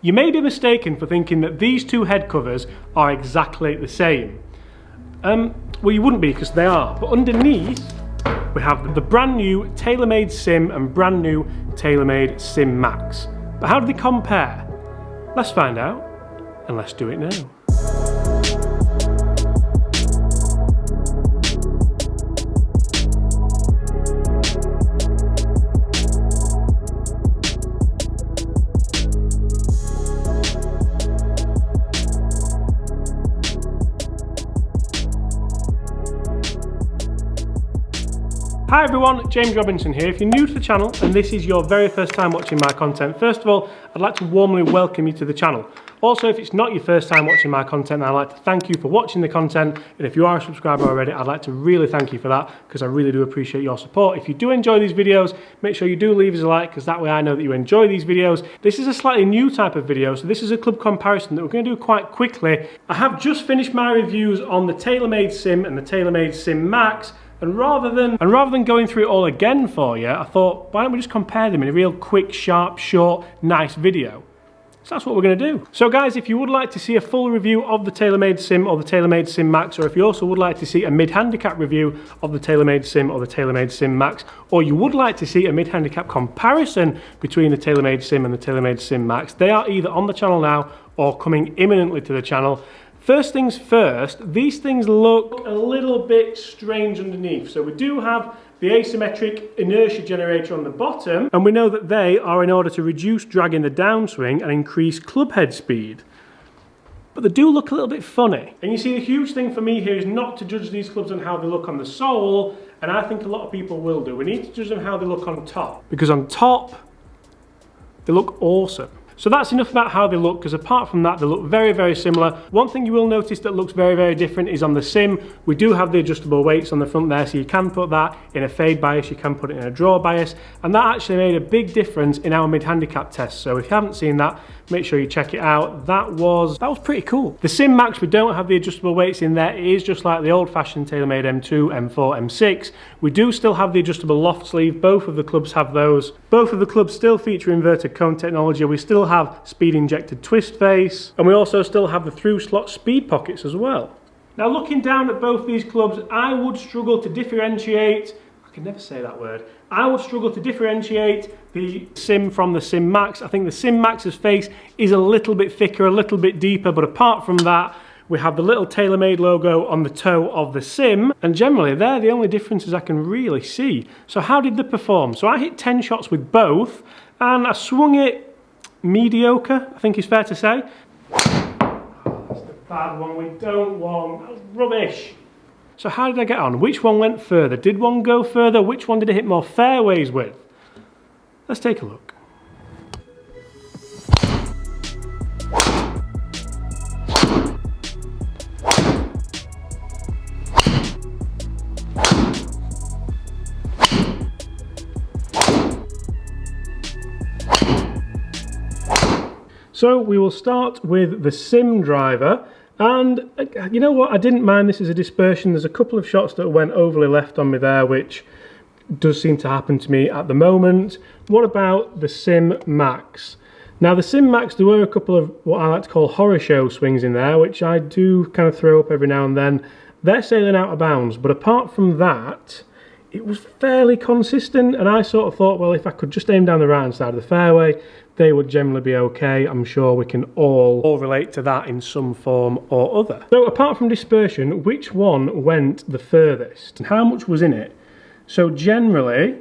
You may be mistaken for thinking that these two head covers are exactly the same. Well, you wouldn't be, because they are, but underneath we have the brand new Taylormade Sim and brand new Taylormade Sim Max. But how do they compare? Let's find out, and let's do it now. Hi everyone, James Robinson here. If you're new to the channel and this is your very first time watching my content, first of all, I'd like to warmly welcome you to the channel. Also, if it's not your first time watching my content, I'd like to thank you for watching the content. And if you are a subscriber already, I'd like to really thank you for that, because I really do appreciate your support. If you do enjoy these videos, make sure you do leave us a like, because that way I know that you enjoy these videos. This is a slightly new type of video, so this is a club comparison that we're going to do quite quickly. I have just finished my reviews on the Taylormade Sim and the Taylormade Sim Max. And rather than going through it all again for you, I thought, why don't we just compare them in a real quick, sharp, short, nice video? So that's what we're going to do. So guys, if you would like to see a full review of the Taylormade Sim or the Taylormade Sim Max, or if you also would like to see a mid-handicap review of the Taylormade Sim or the Taylormade Sim Max, or you would like to see a mid-handicap comparison between the Taylormade Sim and the Taylormade Sim Max, they are either on the channel now or coming imminently to the channel. First things first, these things look a little bit strange underneath. So we do have the asymmetric inertia generator on the bottom, and we know that they are in order to reduce drag in the downswing and increase club head speed. But they do look a little bit funny. And you see, the huge thing for me here is not to judge these clubs on how they look on the sole, and I think a lot of people will do. We need to judge them how they look on top, because on top, they look awesome. So that's enough about how they look, because apart from that, they look very, very similar. One thing you will notice that looks very, very different is on the Sim. We do have the adjustable weights on the front there, so you can put that in a fade bias, you can put it in a draw bias, and that actually made a big difference in our mid-handicap test. So if you haven't seen that, make sure you check it out. That was pretty cool. The Sim Max, we don't have the adjustable weights in there. It is just like the old-fashioned Taylormade M2, M4, M6. We do still have the adjustable loft sleeve. Both of the clubs have those. Both of the clubs still feature inverted cone technology. We still have speed-injected twist face, and we also still have the through-slot speed pockets as well. Now, looking down at both these clubs, I would struggle to differentiate. I can never say that word. I would struggle to differentiate the Sim from the Sim Max. I think the Sim Max's face is a little bit thicker, a little bit deeper, but apart from that, we have the little Taylormade logo on the toe of the Sim, and generally they're the only differences I can really see. So how did they perform? So I hit 10 shots with both, and I swung it mediocre, I think is fair to say. Oh, that's the bad one we don't want. That's rubbish. So how did I get on? Which one went further? Did one go further? Which one did I hit more fairways with? Let's take a look. So we will start with the Sim driver, and you know what, I didn't mind this as a dispersion. There's a couple of shots that went overly left on me there, which does seem to happen to me at the moment. What about the Sim Max? Now the Sim Max, there were a couple of what I like to call horror show swings in there, which I do kind of throw up every now and then. They're sailing out of bounds, but apart from that, it was fairly consistent, and I sort of thought, well, if I could just aim down the right hand side of the fairway, they would generally be okay. I'm sure we can all relate to that in some form or other. So apart from dispersion, which one went the furthest? And how much was in it? So generally,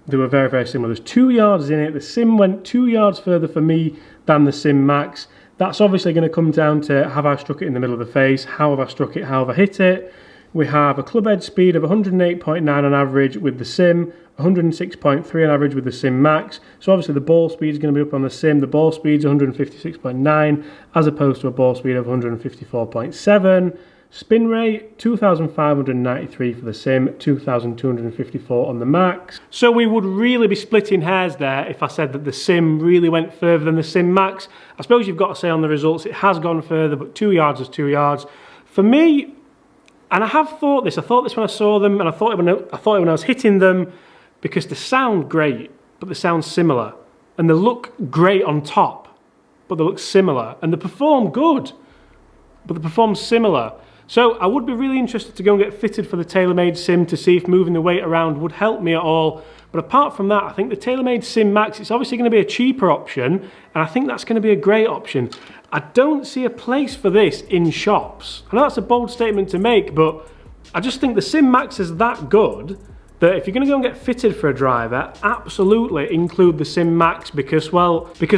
they were very, very similar. There's 2 yards in it. The Sim went 2 yards further for me than the Sim Max. That's obviously going to come down to, have I struck it in the middle of the face? How have I struck it? How have I hit it? We have a club head speed of 108.9 on average with the Sim, 106.3 on average with the Sim Max. So obviously the ball speed is going to be up on the Sim. The ball speed is 156.9 as opposed to a ball speed of 154.7. Spin rate, 2,593 for the Sim, 2,254 on the Max. So we would really be splitting hairs there if I said that the Sim really went further than the Sim Max. I suppose you've got to say on the results it has gone further, but 2 yards is 2 yards. For me, and I have thought this, I thought this when I saw them, and I thought it when I was hitting them, because they sound great, but they sound similar. And they look great on top. but they look similar. And they perform good, but they perform similar. So I would be really interested to go and get fitted for the Taylormade Sim to see if moving the weight around would help me at all. But apart from that, I think the Taylormade Sim Max, it's obviously going to be a cheaper option, and I think that's going to be a great option. I don't see a place for this in shops. I know that's a bold statement to make, but I just think the Sim Max is that good that if you're going to go and get fitted for a driver, absolutely include the Sim Max because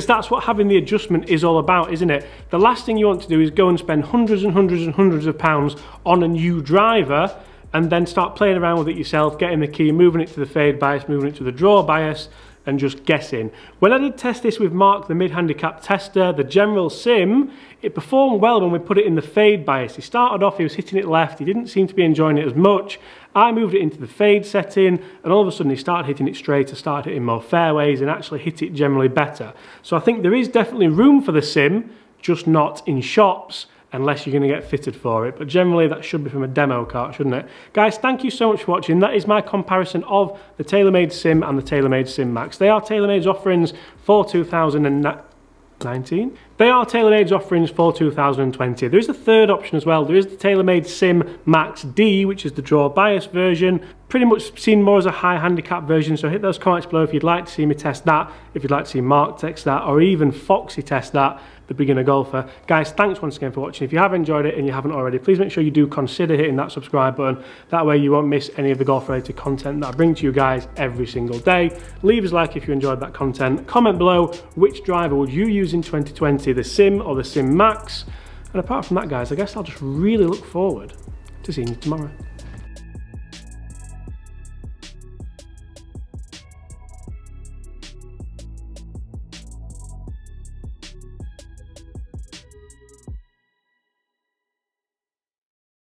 that's what having the adjustment is all about, isn't it? The last thing you want to do is go and spend hundreds and hundreds and hundreds of pounds on a new driver and then start playing around with it yourself, getting the key, moving it to the fade bias, moving it to the draw bias, and just guessing. When I did test this with Mark, the mid-handicap tester, the general sim, it performed well when we put it in the fade bias. He started off, he was hitting it left, he didn't seem to be enjoying it as much. I moved it into the fade setting, and all of a sudden he started hitting it straighter, started hitting more fairways, and actually hit it generally better. So I think there is definitely room for the sim, just not in shops, unless you're going to get fitted for it. But generally that should be from a demo cart, shouldn't it? Guys, thank you so much for watching. That is my comparison of the Taylormade Sim and the Taylormade Sim Max. They are Taylormade's offerings for 2019. They are Taylormade's offerings for 2020. There is a third option as well. There is the Taylormade Sim Max D, which is the draw bias version. Pretty much seen more as a high handicap version, so hit those comments below if you'd like to see me test that, if you'd like to see Mark test that, or even Foxy test that, the beginner golfer. Guys, thanks once again for watching. If you have enjoyed it and you haven't already, please make sure you do consider hitting that subscribe button. That way you won't miss any of the golf related content that I bring to you guys every single day. Leave us a like if you enjoyed that content. Comment below which driver would you use in 2020, the Sim or the Sim Max. And apart from that, guys, I guess I'll just really look forward to seeing you tomorrow.